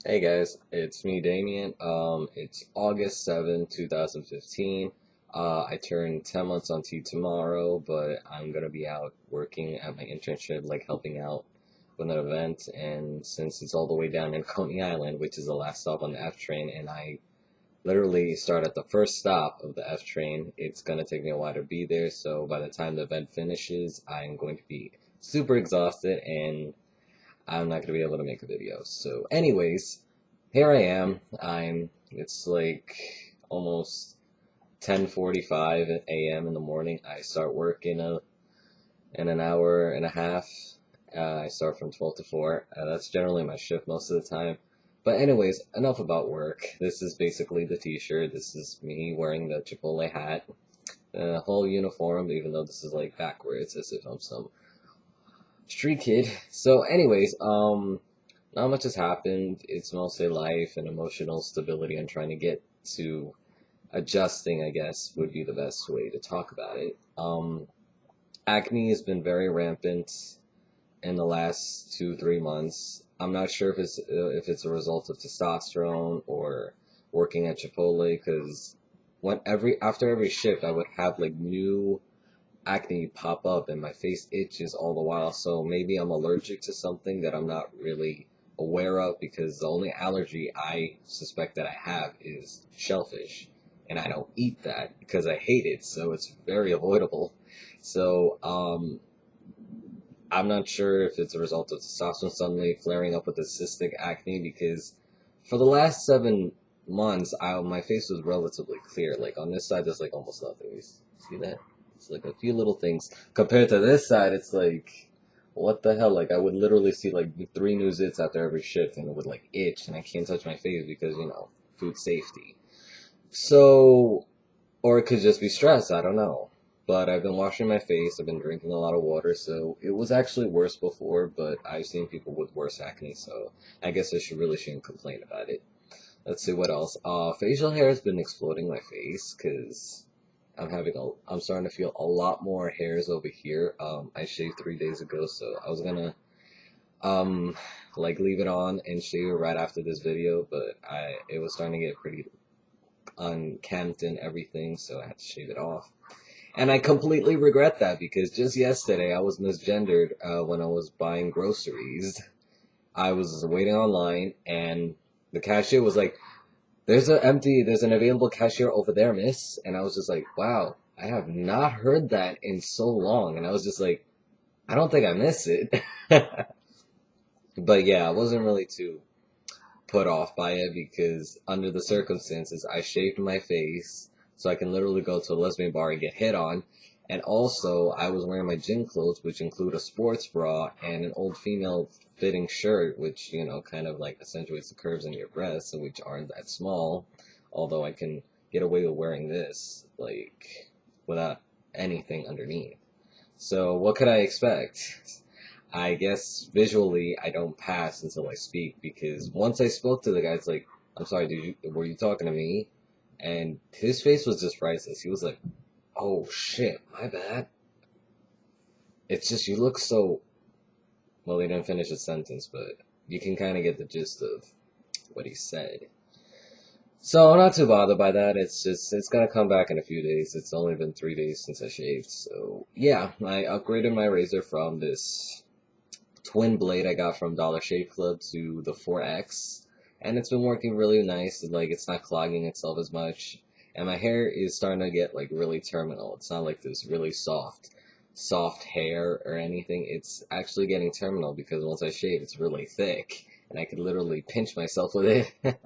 Hey guys, it's me, Damien. It's August 7th, 2015. I turn 10 months on T tomorrow, but I'm gonna be out working at my internship, like helping out with an event. And since it's all the way down in Coney Island, which is the last stop on the F train, and I literally start at the first stop of the F train, it's gonna take me a while to be there. So by the time the event finishes, I'm going to be super exhausted and I'm not gonna be able to make a video. So, anyways, here I am. It's like almost 10:45 a.m. in the morning. I start work in an hour and a half. I start from 12 to 4. That's generally my shift most of the time. But anyways, enough about work. This is basically the t-shirt. This is me wearing the Chipotle hat. The whole uniform, even though this is like backwards, as if I'm some street kid. So anyways, not much has happened. It's mostly life and emotional stability. I'm trying to get to adjusting, I guess, would be the best way to talk about it. Acne has been very rampant in the last 2, 3 months. I'm not sure if it's a result of testosterone or working at Chipotle, because after every shift I would have like new acne pop up and my face itches all the while. So maybe I'm allergic to something that I'm not really aware of, because the only allergy I suspect that I have is shellfish. And I don't eat that because I hate it, so it's very avoidable. So, I'm not sure if it's a result of testosterone suddenly flaring up with the cystic acne, because for the last 7 months, my face was relatively clear. Like on this side, there's like almost nothing. You see that? It's like a few little things. Compared to this side, it's like, what the hell? Like I would literally see like 3 new zits after every shift, and it would like itch, and I can't touch my face because food safety. So, or it could just be stress. I don't know. But I've been washing my face. I've been drinking a lot of water, so it was actually worse before. But I've seen people with worse acne, so I guess I shouldn't complain about it. Let's see what else. Facial hair has been exploding my face because I'm starting to feel a lot more hairs over here. I shaved 3 days ago, so I was gonna um like leave it on and shave it right after this video, but it was starting to get pretty unkempt and everything, so I had to shave it off. And I completely regret that, because just yesterday I was misgendered when I was buying groceries. I was waiting online, and the cashier was like, there's an available cashier over there, miss." And I was just like, wow, I have not heard that in so long. And I was just like, I don't think I missed it. But yeah, I wasn't really too put off by it, because under the circumstances, I shaved my face so I can literally go to a lesbian bar and get hit on. And also, I was wearing my gym clothes, which include a sports bra and an old female fitting shirt, which, kind of like accentuates the curves in your breasts, which aren't that small. Although I can get away with wearing this, like, without anything underneath. So, what could I expect? I guess visually I don't pass until I speak, because once I spoke to the guy, it's like, "I'm sorry, were you talking to me?" And his face was just priceless. He was like, "Oh shit, my bad." It's just you look so, well, he didn't finish his sentence, but you can kind of get the gist of what he said. So I'm not too bothered by that. It's gonna come back in a few days. It's only been 3 days since I shaved. So yeah, I upgraded my razor from this twin blade I got from Dollar Shave Club to the 4X, and it's been working really nice. Like, it's not clogging itself as much, and my hair is starting to get like really terminal. It's not like this really soft hair or anything. It's actually getting terminal, because once I shave, it's really thick, and I could literally pinch myself with it.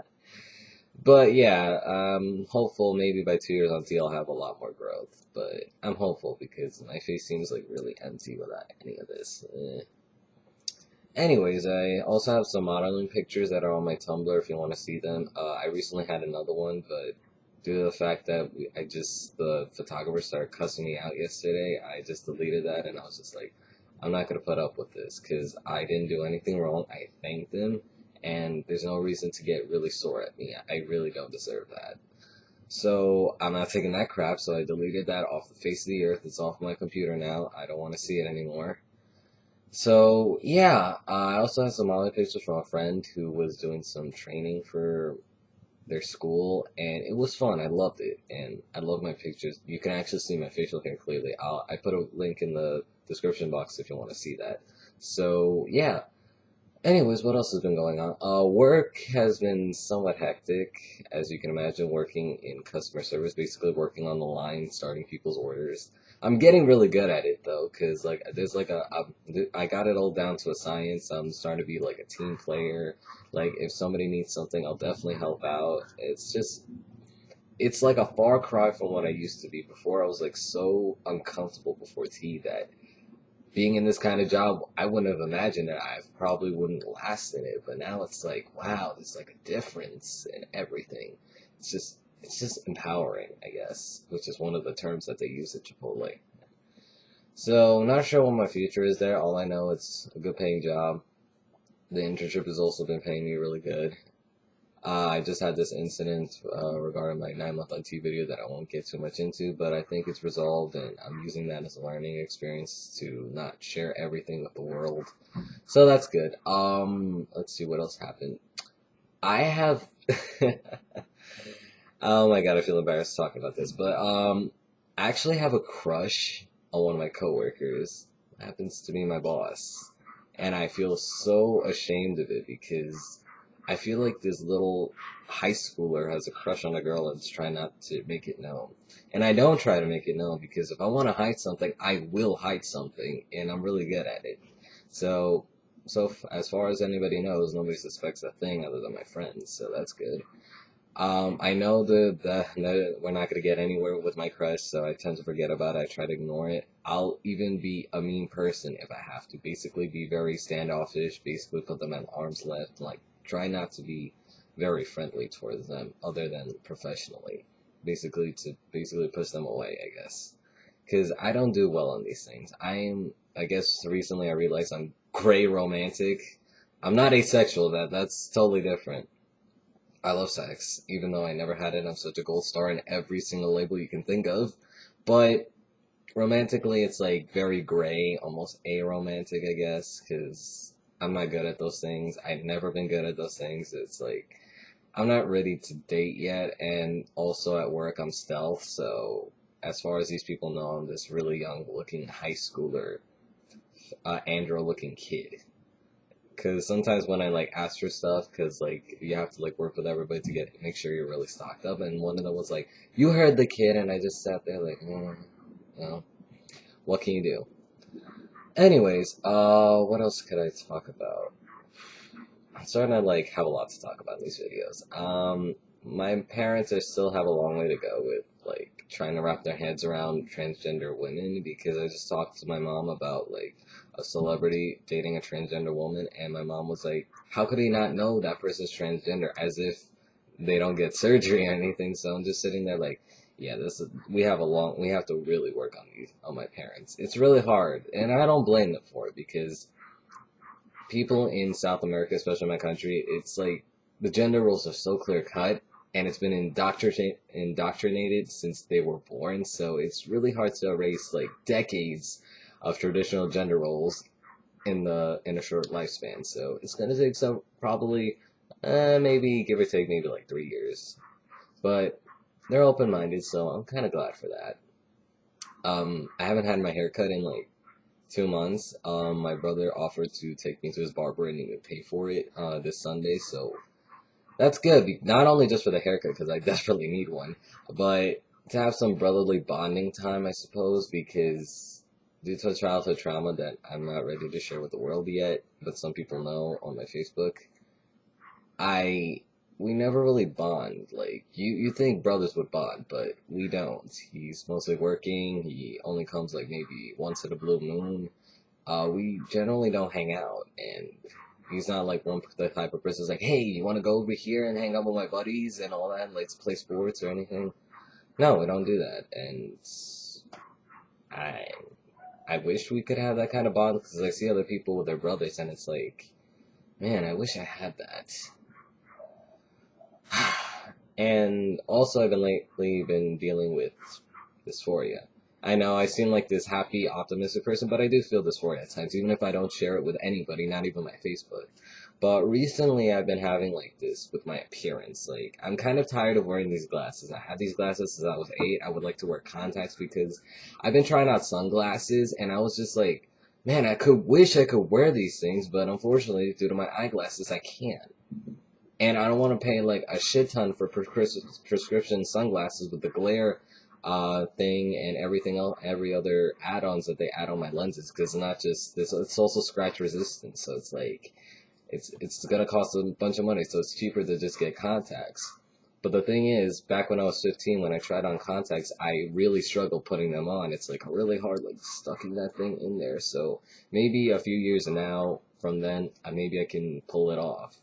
But yeah, I'm hopeful maybe by 2 years on T I'll have a lot more growth. But I'm hopeful, because my face seems like really empty without any of this. Anyways, I also have some modeling pictures that are on my Tumblr if you want to see them. I recently had another one, but due to the fact that the photographer started cussing me out yesterday, I just deleted that, and I was just like, I'm not going to put up with this, because I didn't do anything wrong. I thanked them, and there's no reason to get really sore at me. I really don't deserve that. So I'm not taking that crap, so I deleted that off the face of the earth. It's off my computer now. I don't want to see it anymore. So yeah, I also had some other pictures from a friend who was doing some training for their school, and it was fun. I loved it, and I love my pictures. You can actually see my facial hair clearly. I put a link in the description box if you want to see that. So yeah. Anyways, what else has been going on? Work has been somewhat hectic, as you can imagine, working in customer service, basically working on the line, starting people's orders. I'm getting really good at it though, cause like there's like I got it all down to a science. I'm starting to be like a team player. Like if somebody needs something, I'll definitely help out. It's like a far cry from what I used to be before. I was like so uncomfortable before tea that being in this kind of job, I wouldn't have imagined that I probably wouldn't last in it. But now it's like, wow, there's like a difference in everything. It's just empowering, I guess, which is one of the terms that they use at Chipotle. So, not sure what my future is there. All I know it's a good paying job. The internship has also been paying me really good. I just had this incident regarding my 9 month IT video that I won't get too much into, but I think it's resolved, and I'm using that as a learning experience to not share everything with the world. So that's good. Let's see what else happened. I have. Oh my god, I feel embarrassed talking about this, but I actually have a crush on one of my coworkers. Happens to be my boss, and I feel so ashamed of it because I feel like this little high schooler has a crush on a girl and is trying not to make it known. And I don't try to make it known because if I want to hide something, I will hide something, and I'm really good at it. So, as far as anybody knows, nobody suspects a thing other than my friends, so that's good. I know that we're not gonna get anywhere with my crush, so I tend to forget about it. I try to ignore it. I'll even be a mean person if I have to. Basically, be very standoffish. Basically, put them at arm's length. Like, try not to be very friendly towards them, other than professionally. Basically push them away, I guess. Because I don't do well on these things. I guess recently I realized I'm gray romantic. I'm not asexual. That's totally different. I love sex, even though I never had it. I'm such a gold star in every single label you can think of. But romantically, it's like very gray, almost aromantic, I guess, because I'm not good at those things. I've never been good at those things. It's like I'm not ready to date yet, and also at work I'm stealth. So as far as these people know, I'm this really young-looking high schooler, andro-looking kid. Cause sometimes when I like ask for stuff, cause like you have to like work with everybody to make sure you're really stocked up, and one of them was like, "You heard the kid," and I just sat there like, no, what can you do? Anyways, what else could I talk about? I'm starting to like have a lot to talk about in these videos. My parents are still have a long way to go with like trying to wrap their heads around transgender women because I just talked to my mom about like a celebrity dating a transgender woman, and my mom was like, "How could he not know that person's transgender?" As if they don't get surgery or anything. So I'm just sitting there like, yeah, we have to really work on my parents. It's really hard, and I don't blame them for it because people in South America, especially my country, it's like the gender roles are so clear cut, and it's been indoctrinated since they were born. So it's really hard to erase like decades of traditional gender roles in a short lifespan. So it's gonna take some probably maybe give or take maybe like 3 years, but they're open minded, so I'm kind of glad for that. I haven't had my hair cut in like 2 months. My brother offered to take me to his barber and even pay for it this Sunday, so that's good. Not only just for the haircut, because I desperately need one, but to have some brotherly bonding time, I suppose, because due to a childhood trauma that I'm not ready to share with the world yet, but some people know on my Facebook, I we never really bond. Like you think brothers would bond, but we don't. He's mostly working. He only comes like maybe once in a blue moon. We generally don't hang out, and he's not like the type of person who's like, hey, you want to go over here and hang out with my buddies and all that, let's play sports or anything. No, we don't do that, and I I wish we could have that kind of bond because I see other people with their brothers, and it's like, man, I wish I had that. And also, I've been lately been dealing with dysphoria. I know I seem like this happy, optimistic person, but I do feel dysphoria at times, even if I don't share it with anybody, not even my Facebook. But recently I've been having like this with my appearance. Like, I'm kind of tired of wearing these glasses. I had these glasses since I was 8. I would like to wear contacts because I've been trying out sunglasses, and I was just like, man, I could wish I could wear these things, but unfortunately, due to my eyeglasses, I can't. And I don't want to pay like a shit ton for prescription sunglasses with the glare thing and everything else, every other add-ons that they add on my lenses, because not just this, it's also scratch resistant. So it's like it's gonna cost a bunch of money. So it's cheaper to just get contacts. But the thing is, back when I was 15, when I tried on contacts, I really struggled putting them on. It's like really hard, like stuffing that thing in there. So maybe a few years now from then, maybe I can pull it off.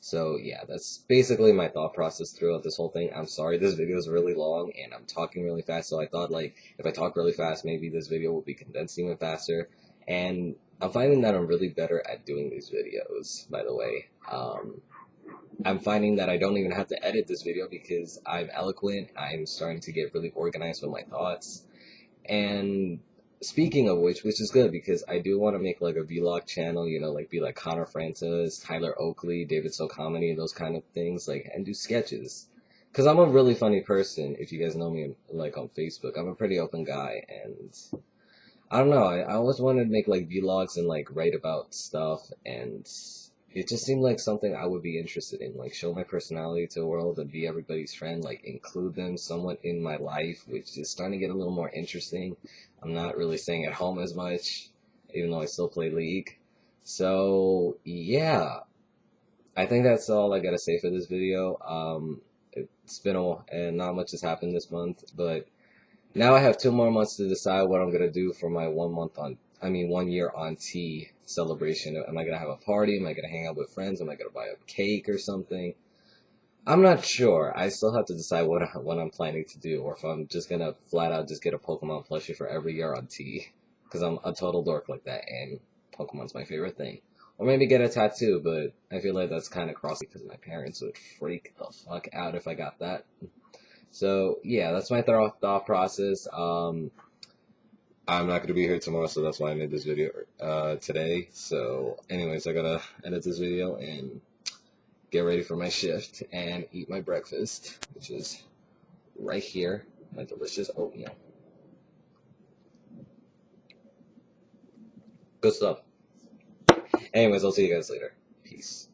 So yeah, that's basically my thought process throughout this whole thing. I'm sorry this video is really long and I'm talking really fast, so I thought like if I talk really fast, maybe this video will be condensed even faster. And I'm finding that I'm really better at doing these videos, by the way. I'm finding that I don't even have to edit this video because I'm eloquent. I'm starting to get really organized with my thoughts. And speaking of which is good because I do want to make like a vlog channel, you know, like be like Connor Francis, Tyler Oakley, David So Comedy, those kind of things, like, and do sketches. Because I'm a really funny person, if you guys know me, like, on Facebook. I'm a pretty open guy, and I don't know, I always wanted to make like vlogs and like write about stuff, and it just seemed like something I would be interested in, like show my personality to the world and be everybody's friend, like include them somewhat in my life, which is starting to get a little more interesting. I'm not really staying at home as much, even though I still play League. So yeah, I think that's all I gotta say for this video. It's been a while, and not much has happened this month, but now I have 2 more months to decide what I'm gonna do for my 1 month on, I mean 1 year on T celebration. Am I gonna have a party? Am I gonna hang out with friends? Am I gonna buy a cake or something? I'm not sure. I still have to decide what I'm planning to do, or if I'm just gonna flat out just get a Pokemon plushie for every year on T, because I'm a total dork like that, and Pokemon's my favorite thing. Or maybe get a tattoo, but I feel like that's kind of crossy because my parents would freak the fuck out if I got that. So yeah, that's my thought process. I'm not gonna be here tomorrow, so that's why I made this video today. So, anyways, I gotta edit this video and get ready for my shift and eat my breakfast, which is right here, my delicious oatmeal. Good stuff. Anyways, I'll see you guys later. Peace.